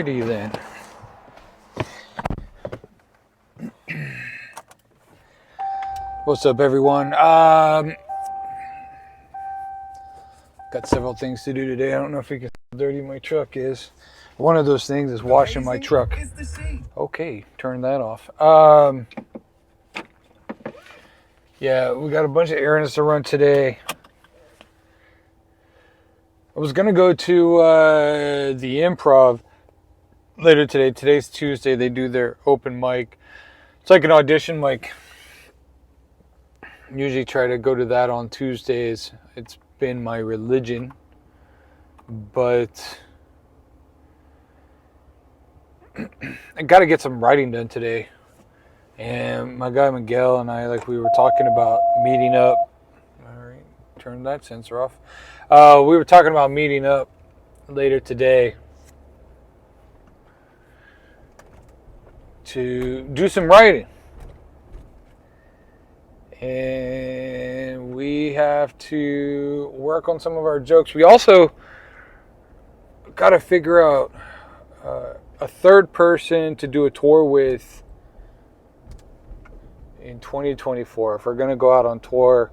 Alrighty then. What's up, everyone? Got several things to do today. I don't know if you can see how dirty my truck is. One of those things is washing my truck. Okay, turn that off. Yeah, we got a bunch of errands to run today. I was going to go to the Improv later today. Today's Tuesday. They do their open mic. It's like an audition mic. Usually try to go to that on Tuesdays. It's been my religion. But I got to get some writing done today. And my guy Miguel and I, we were talking about meeting up. All right, turn that sensor off. We were talking about meeting up later today to do some writing. And we have to work on some of our jokes. We also got to figure out a third person to do a tour with in 2024. If we're going to go out on tour,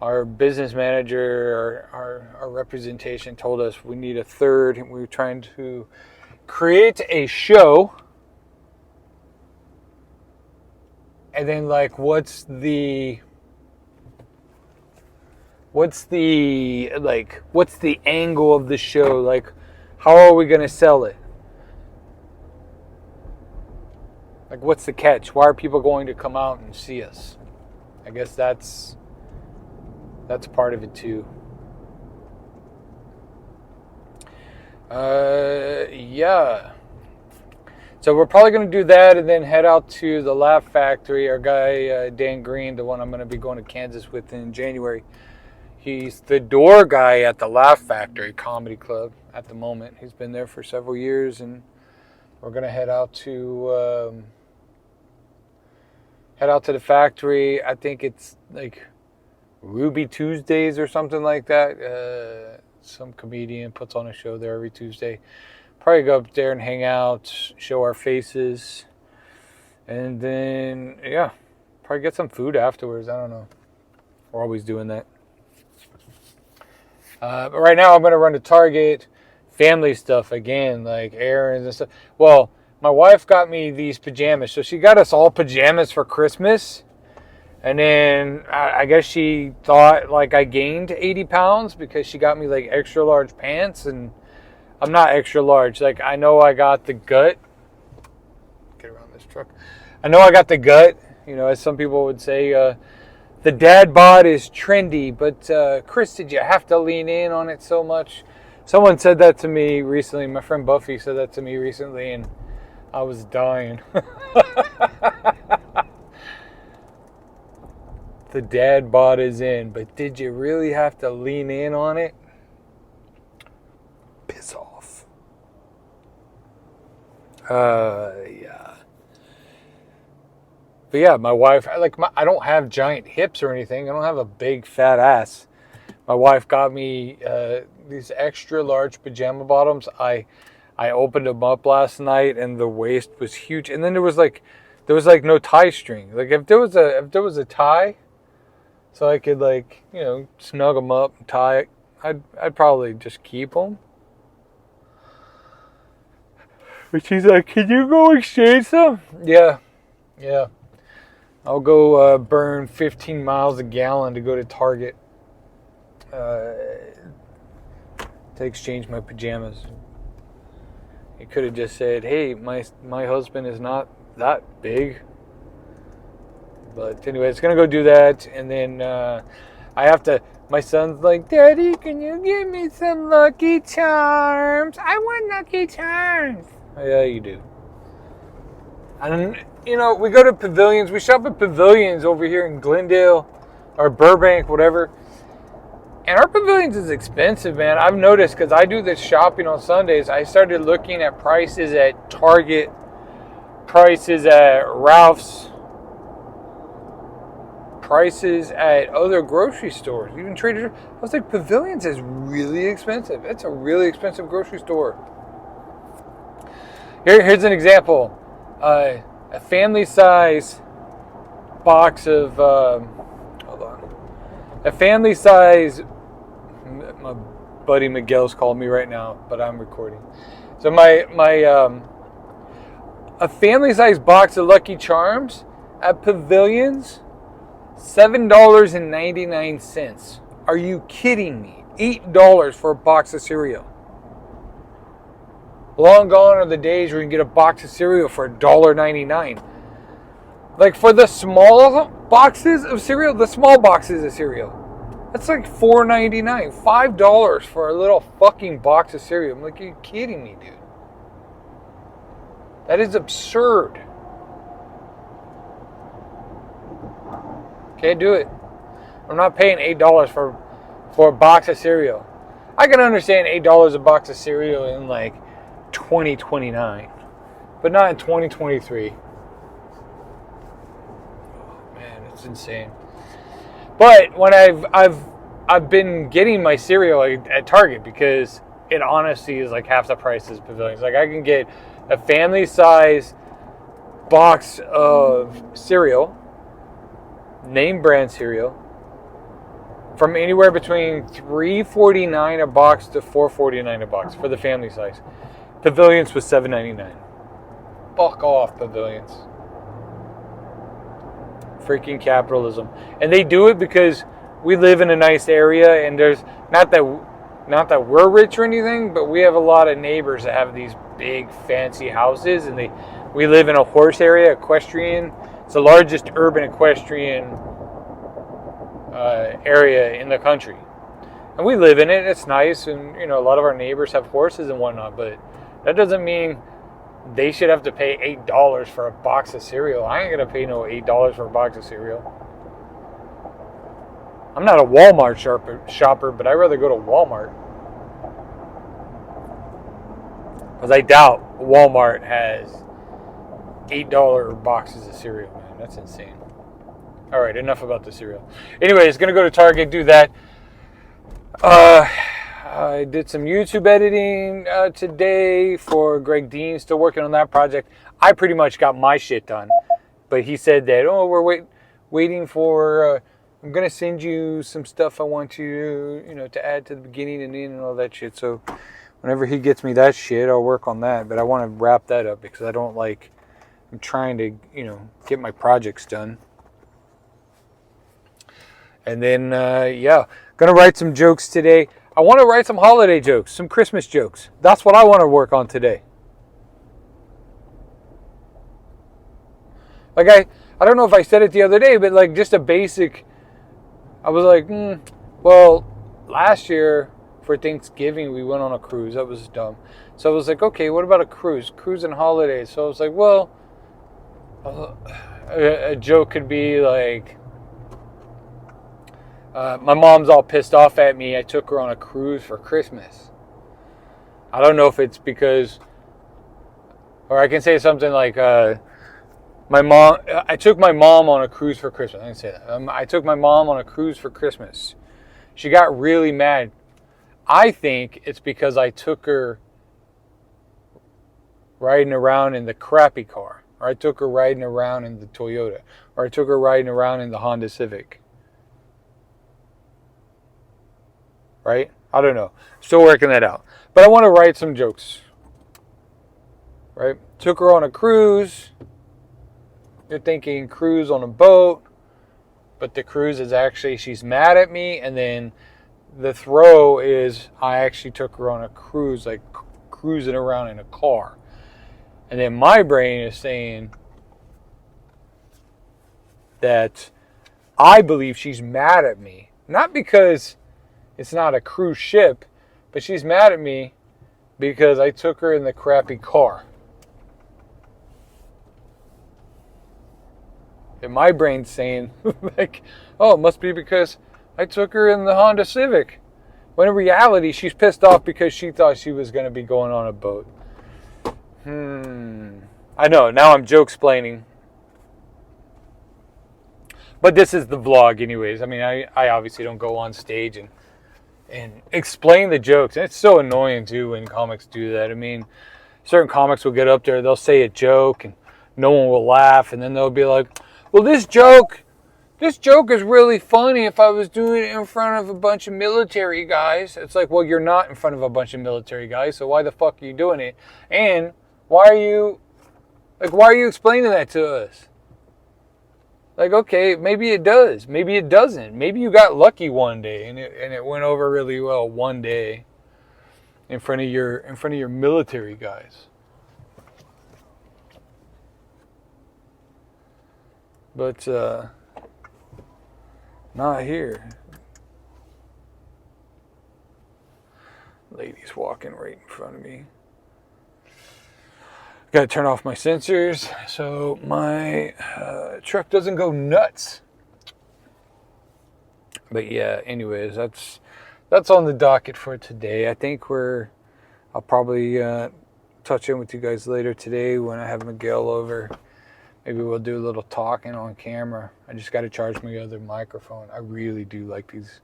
our business manager, our representation told us we need a third. And we were trying to create a show. And then what's the angle of the show? How are we going to sell it? What's the catch? Why are people going to come out and see us? I guess that's part of it too. Yeah. So we're probably going to do that and then head out to the Laugh Factory. Our guy, Dan Green, the one I'm going to be going to Kansas with in January. He's the door guy at the Laugh Factory Comedy Club at the moment. He's been there for several years, and we're going to head out to the factory. I think it's Ruby Tuesdays or something like that. Some comedian puts on a show there every Tuesday. Probably go up there and hang out, show our faces, and then, yeah, probably get some food afterwards. I don't know. We're always doing that. But right now I'm going to run to Target, family stuff again, errands and stuff. Well, my wife got me these pajamas. So she got us all pajamas for Christmas. And then I guess she thought I gained 80 pounds because she got me extra large pants, and I'm not extra large. I know I got the gut. Get around this truck. I know I got the gut. As some people would say, the dad bod is trendy. But, Chris, did you have to lean in on it so much? Someone said that to me recently. My friend Buffy said that to me recently, and I was dying. The dad bod is in, but did you really have to lean in on it? Piss off. Yeah. But yeah, my wife, I don't have giant hips or anything. I don't have a big fat ass. My wife got me these extra large pajama bottoms. I opened them up last night, and the waist was huge. And then there was no tie string. If there was a tie, so I could snug them up and tie it, I'd probably just keep them. But she's like, "Can you go exchange them?" Yeah. I'll go burn 15 miles a gallon to go to Target to exchange my pajamas. You could have just said, "Hey, my husband is not that big." But anyway, it's going to go do that. And then I have to, my son's like, "Daddy, can you give me some Lucky Charms? I want Lucky Charms." Yeah, you do. And, we go to Pavilions. We shop at Pavilions over here in Glendale or Burbank, whatever. And our Pavilions is expensive, man. I've noticed because I do this shopping on Sundays. I started looking at prices at Target, prices at Ralph's, prices at other grocery stores, even Trader Joe's. I was like, Pavilions is really expensive. It's a really expensive grocery store. Here's an example. A family size box of hold on. A family size. My buddy Miguel's calling me right now, but I'm recording. So a family size box of Lucky Charms at Pavilions, $7.99. Are you kidding me? $8 for a box of cereal. Long gone are the days where you can get a box of cereal for $1.99. Like for the small boxes of cereal, that's like $4.99, $5 for a little fucking box of cereal. I'm like, are you kidding me, dude? That is absurd. Can't do it. I'm not paying $8 for a box of cereal. I can understand $8 a box of cereal in like 2029, but not in 2023. Oh man, it's insane. But when I've been getting my cereal at Target because it honestly is like half the price as Pavilions. Like I can get a family size box of cereal, name brand cereal, from anywhere between $3.49 a box to $4.49 a box for the family size. Pavilions was $7.99. Fuck off, Pavilions. Freaking capitalism. And they do it because we live in a nice area, and there's not that we're rich or anything, but we have a lot of neighbors that have these big fancy houses, and we live in a horse area, equestrian. It's the largest urban equestrian area in the country, and we live in it. It's nice, and a lot of our neighbors have horses and whatnot, but that doesn't mean they should have to pay $8 for a box of cereal. I ain't gonna pay no $8 for a box of cereal. I'm not a Walmart shopper, but I'd rather go to Walmart, because I doubt Walmart has $8 boxes of cereal. Man, that's insane. All right, enough about the cereal. Anyways, gonna go to Target, do that. I did some YouTube editing today for Greg Dean. Still working on that project. I pretty much got my shit done, but he said that we're waiting for. I'm gonna send you some stuff I want you to add to the beginning and end and all that shit. So whenever he gets me that shit, I'll work on that. But I want to wrap that up because I don't like. I'm trying to get my projects done. And then, gonna write some jokes today. I want to write some holiday jokes, some Christmas jokes. That's what I want to work on today. Like I don't know if I said it the other day, but like just a basic. I was like, well, last year for Thanksgiving we went on a cruise. That was dumb. So I was like, okay, what about a cruise and holidays? So I was like, well, a joke could be like. My mom's all pissed off at me. I took her on a cruise for Christmas. I don't know if it's because, or I can say something like, I took my mom on a cruise for Christmas. I can say that. I took my mom on a cruise for Christmas. She got really mad. I think it's because I took her riding around in the crappy car, or I took her riding around in the Toyota, or I took her riding around in the Honda Civic. Right? I don't know. Still working that out. But I want to write some jokes. Right? Took her on a cruise. You're thinking cruise on a boat. But the cruise is actually she's mad at me. And then the throw is I actually took her on a cruise, like cruising around in a car. And then my brain is saying that I believe she's mad at me. Not because it's not a cruise ship, but she's mad at me because I took her in the crappy car. And my brain's saying, like, oh, it must be because I took her in the Honda Civic. When in reality, she's pissed off because she thought she was going to be going on a boat. I know, now I'm joke-splaining. But this is the vlog anyways. I mean, I obviously don't go on stage and explain the jokes. And it's so annoying too when comics do that. I mean, certain comics will get up there, they'll say a joke and no one will laugh, and then they'll be like, well, this joke is really funny if I was doing it in front of a bunch of military guys. It's like, well, you're not in front of a bunch of military guys, so why the fuck are you doing it? And why are you explaining that to us? Like, okay, maybe it does. Maybe it doesn't. Maybe you got lucky one day and it went over really well one day in front of your military guys. But not here. Lady's walking right in front of me. Got to turn off my sensors so my truck doesn't go nuts. But yeah, anyways, that's on the docket for today. I think I'll probably touch in with you guys later today when I have Miguel over. Maybe we'll do a little talking on camera. I just got to charge my other microphone. I really do like these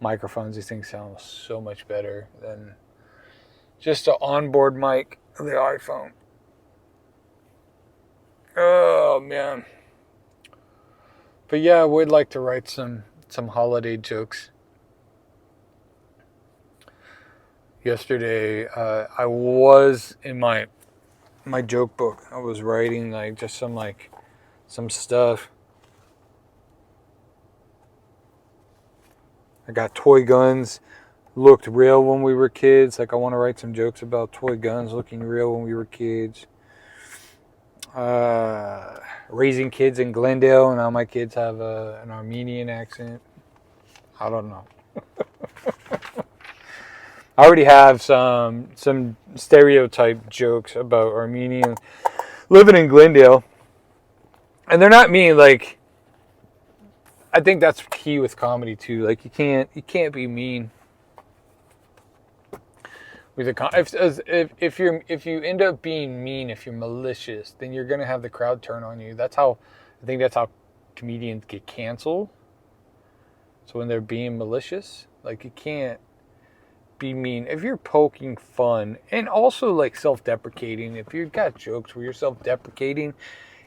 microphones. These things sound so much better than just the onboard mic of the iPhone. Oh, man. But yeah, I would like to write some holiday jokes. Yesterday, I was in my joke book. I was writing just some stuff. I got toy guns. Looked real when we were kids. Like, I want to write some jokes about toy guns looking real when we were kids. Raising kids in Glendale, and now my kids have an Armenian accent. I don't know. I already have some stereotype jokes about Armenian living in Glendale, and they're not mean. Like, I think that's key with comedy too. Like, you can't be mean. If you end up being mean, if you're malicious, then you're gonna have the crowd turn on you. I think that's how comedians get canceled. So when they're being malicious, like, you can't be mean. If you're poking fun and also like self-deprecating, if you've got jokes where you're self-deprecating,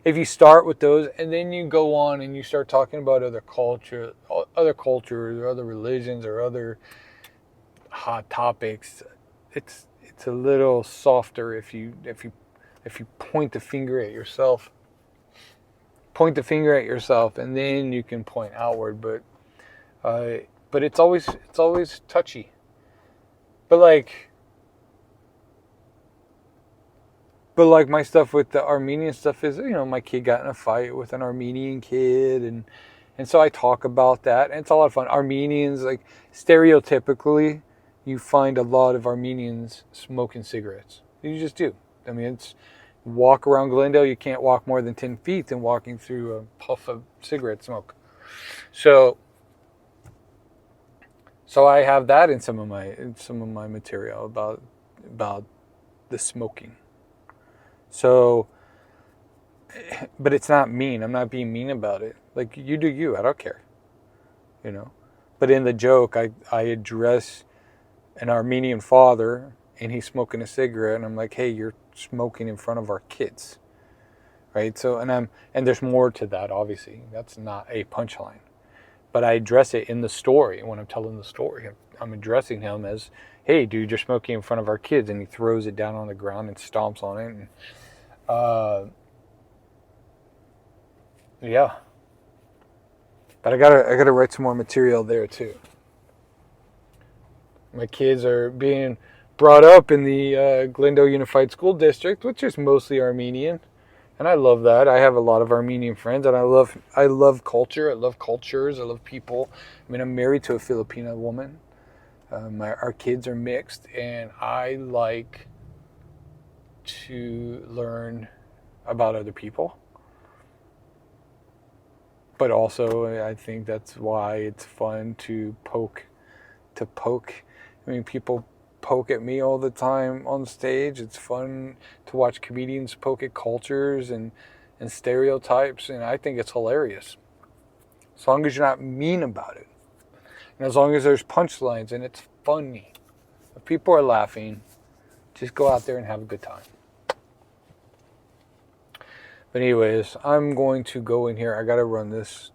if you start with those and then you go on and you start talking about other cultures or other religions or other hot topics, it's a little softer if you point the finger at yourself. Point the finger at yourself, and then you can point outward. But it's always touchy. But like my stuff with the Armenian stuff is, my kid got in a fight with an Armenian kid, and so I talk about that, and it's a lot of fun. Armenians, like, stereotypically, you find a lot of Armenians smoking cigarettes. You just do. I mean, walk around Glendale, you can't walk more than 10 feet than walking through a puff of cigarette smoke. So I have that in some of my material about the smoking. So, but it's not mean. I'm not being mean about it. Like, you do you. I don't care. But in the joke, I address an Armenian father, and he's smoking a cigarette, and I'm like, hey, you're smoking in front of our kids, right? So, and there's more to that. Obviously, that's not a punchline. But I address it in the story. When I'm telling the story, I'm addressing him as, hey, dude, you're smoking in front of our kids. And he throws it down on the ground and stomps on it. And, yeah. But I gotta write some more material there, too. My kids are being brought up in the Glendale Unified School District, which is mostly Armenian. And I love that. I have a lot of Armenian friends, and I love culture. I love cultures. I love people. I mean, I'm married to a Filipina woman. Our kids are mixed, and I like to learn about other people. But also, I think that's why it's fun to poke. I mean, people poke at me all the time on stage. It's fun to watch comedians poke at cultures and stereotypes, and I think it's hilarious. As long as you're not mean about it. And as long as there's punchlines and it's funny. If people are laughing, just go out there and have a good time. But anyways, I'm going to go in here. I got to run this.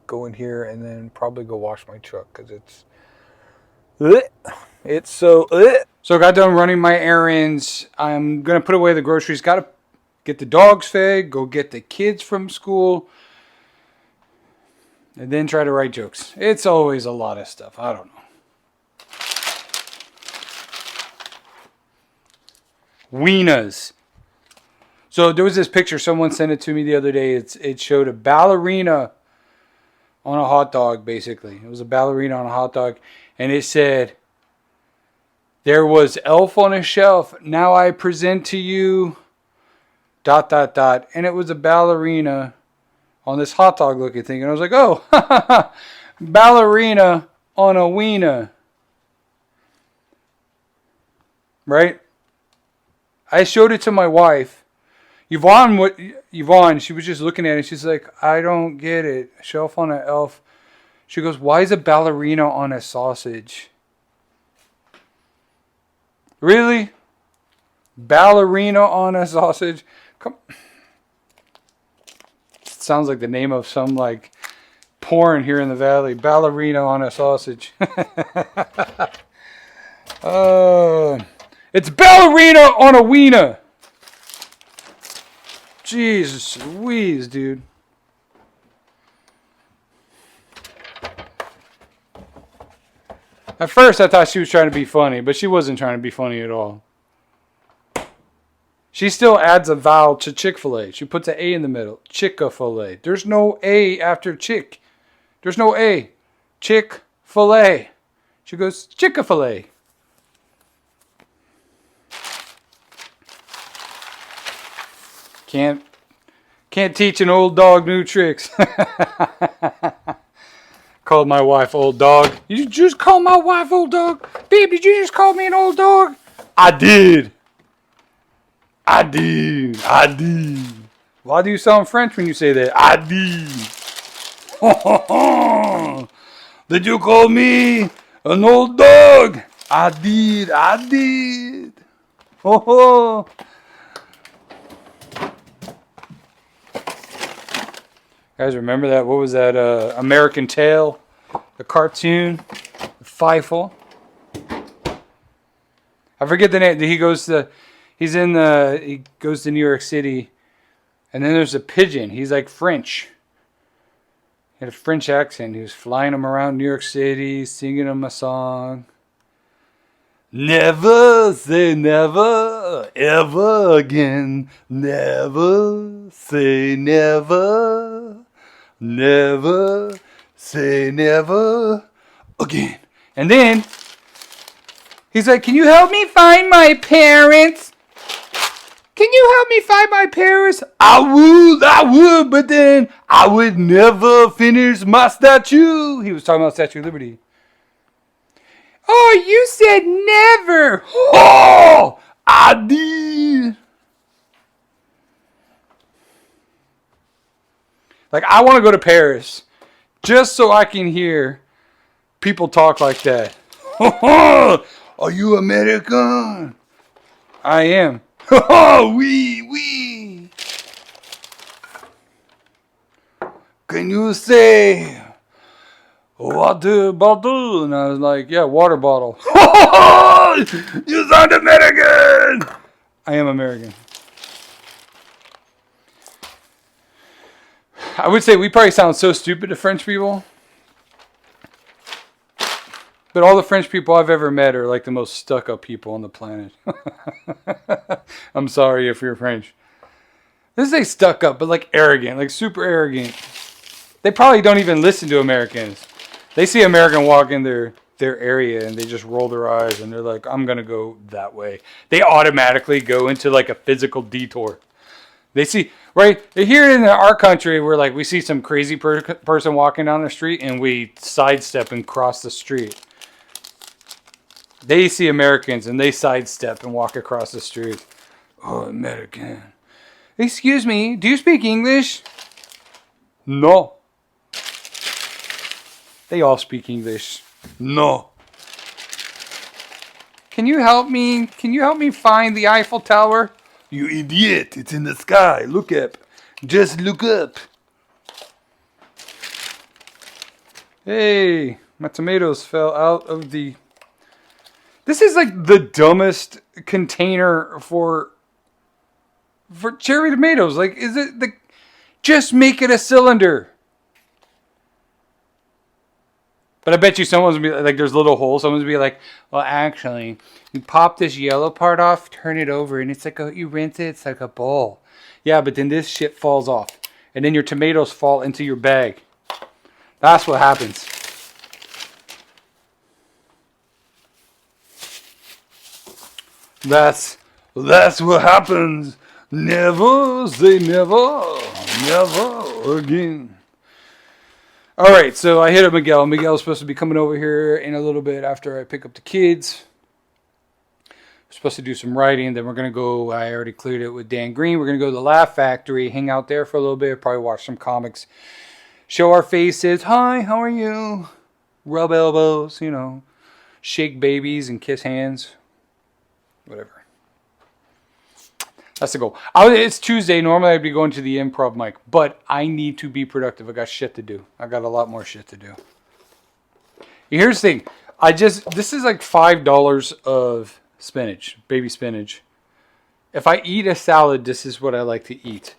Go in here and then probably go wash my truck because it's so. So I got done running my errands. I'm going to put away the groceries. Got to get the dogs fed, go get the kids from school, and then try to write jokes. It's always a lot of stuff. I don't know. Wieners. So there was this picture. Someone sent it to me the other day. It showed a ballerina on a hot dog, basically. It was a ballerina on a hot dog. And it said, there was elf on a shelf. Now I present to you... ... And it was a ballerina on this hot dog looking thing. And I was like, oh, ballerina on a wiener. Right? I showed it to my wife. Yvonne, she was just looking at it. She's like, I don't get it. Shelf on an elf. She goes, why is a ballerina on a sausage? Really? Ballerina on a sausage? Come. It sounds like the name of some like porn here in the valley. Ballerina on a sausage. It's ballerina on a wiener. Jesus Louise, dude. At first I thought she was trying to be funny, but she wasn't trying to be funny at all. She still adds a vowel to Chick-fil-A. She puts an A in the middle. Chick-fil-A. There's no A after chick. There's no A. Chick-fil-A. She goes, Chick-fil-A. Can't teach an old dog new tricks. Called my wife old dog. You just call my wife old dog? Babe, did you just call me an old dog? I did. Why do you sound French when you say that? I did. Did you call me an old dog? I did. Oh. Guys, remember that? What was that? American Tail, the cartoon, the Feifel. I forget the name. He goes to New York City, and then there's a pigeon. He's like French. He had a French accent. He was flying him around New York City, singing him a song. Never say never, ever again. Never say never. Never say never again. And then he's like, can you help me find my parents? Can you help me find my parents? I would, but then I would never finish my statue. He was talking about Statue of Liberty. Oh, you said never. Oh, I did. Like, I want to go to Paris just so I can hear people talk like that. Are you American? I am. Oui. Can you say water bottle? And I was like, yeah, water bottle. You sound American. I am American. I would say we probably sound so stupid to French people. But all the French people I've ever met are like the most stuck-up people on the planet. I'm sorry if you're French. This is stuck-up, but like arrogant, like super arrogant. They probably don't even listen to Americans. They see American walk in their area and they just roll their eyes and they're like, I'm going to go that way. They automatically go into like a physical detour. They see, right, here in our country, we're like, we see some crazy person walking down the street and we sidestep and cross the street. They see Americans and they sidestep and walk across the street. Oh, American. Excuse me, do you speak English? No. They all speak English. No. Can you help me? Can you help me find the Eiffel Tower? You idiot, it's in the sky. Look up. Just look up. Hey, my tomatoes fell out of the... This is like the dumbest container for cherry tomatoes. Like, is it the... Just make it a cylinder. But I bet you someone's gonna be like, there's little holes. Someone's gonna be like, well, actually, you pop this yellow part off, turn it over, and it's like you rinse it. It's like a bowl. Yeah, but then this shit falls off, and then your tomatoes fall into your bag. That's what happens. That's what happens. Never say never, never again. All right, so I hit up Miguel. Miguel's supposed to be coming over here in a little bit after I pick up the kids. We're supposed to do some writing. Then we're going to go, I already cleared it with Dan Green. We're going to go to the Laugh Factory, hang out there for a little bit, probably watch some comics, show our faces. Hi, how are you? Rub elbows, you know, shake babies and kiss hands. Whatever. That's the goal. It's Tuesday. Normally I'd be going to the improv mic, but I need to be productive. I got shit to do. I got a lot more shit to do. Here's the thing. This is like $5 of spinach, baby spinach. If I eat a salad, this is what I like to eat.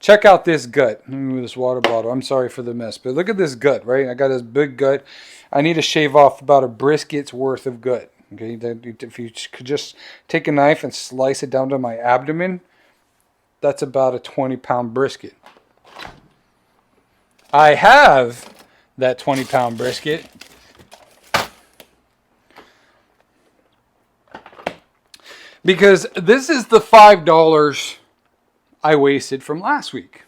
Check out this gut. Let me move this water bottle. I'm sorry for the mess, but look at this gut, right? I got this big gut. I need to shave off about a brisket's worth of gut. Okay, if you could just take a knife and slice it down to my abdomen, that's about a 20-pound brisket. I have that 20-pound brisket. Because this is the $5 I wasted from last week.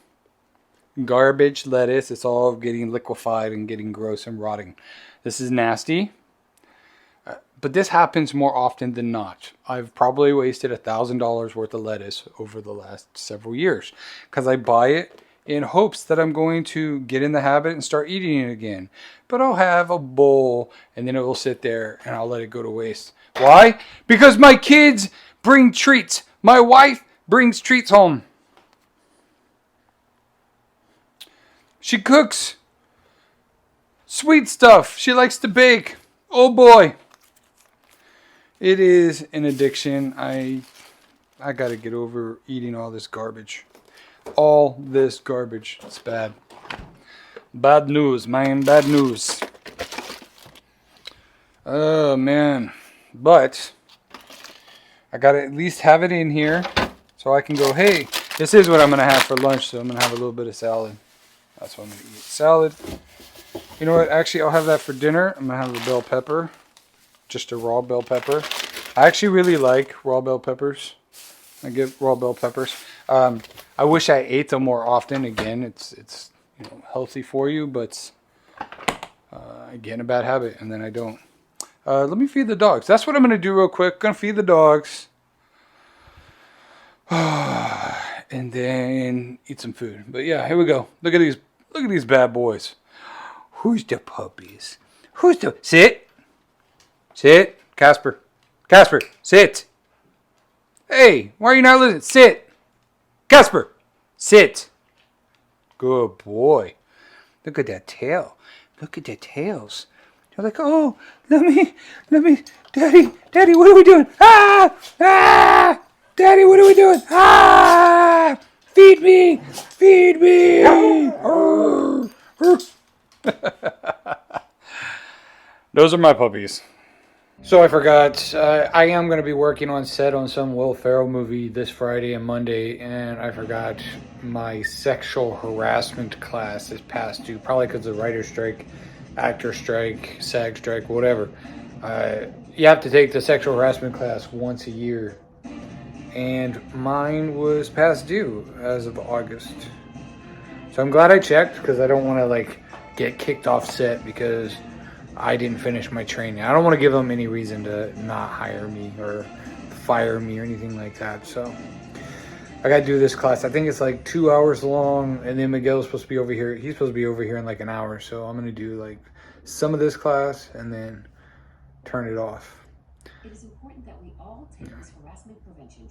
Garbage lettuce, it's all getting liquefied and getting gross and rotting. This is nasty. But this happens more often than not. I've probably wasted $1,000 worth of lettuce over the last several years because I buy it in hopes that I'm going to get in the habit and start eating it again. But I'll have a bowl and then it will sit there and I'll let it go to waste. Why? Because my kids bring treats. My wife brings treats home. She cooks sweet stuff. She likes to bake. Oh boy. It is an addiction. I got to get over eating all this garbage. All this garbage. It's bad. Bad news, man. Bad news. Oh, man. But I got to at least have it in here so I can go, hey, this is what I'm going to have for lunch. So I'm going to have a little bit of salad. That's what I'm going to eat. Salad. You know what? Actually, I'll have that for dinner. I'm going to have a bell pepper. Just a raw bell pepper. I actually really like raw bell peppers. I get raw bell peppers. I wish I ate them more often. Again, it's healthy for you, but I get in a bad habit and then I don't. Let me feed the dogs. That's what I'm going to do real quick. Going to feed the dogs. And then eat some food. But yeah, here we go. Look at these bad boys. Who's the puppies? Who's the... Sit. Sit. Casper. Casper, sit. Hey, why are you not listening? Sit. Casper, sit. Good boy. Look at that tail. Look at the tails. They're like, oh, let me, Daddy, what are we doing? Ah, Daddy, what are we doing? Feed me. Those are my puppies. So I forgot, I am going to be working on set on some Will Ferrell movie this Friday and Monday, and I forgot my sexual harassment class is past due, probably because of writer's strike, actor strike, SAG strike, whatever. You have to take the sexual harassment class once a year, and mine was past due as of August. So I'm glad I checked, because I don't want to get kicked off set because I didn't finish my training. I don't want to give them any reason to not hire me or fire me or anything like that. So I got to do this class. I think it's 2 hours long, and then Miguel's supposed to be over here. He's supposed to be over here in an hour. So I'm going to do some of this class and then turn it off. It is important that we all take this harassment prevention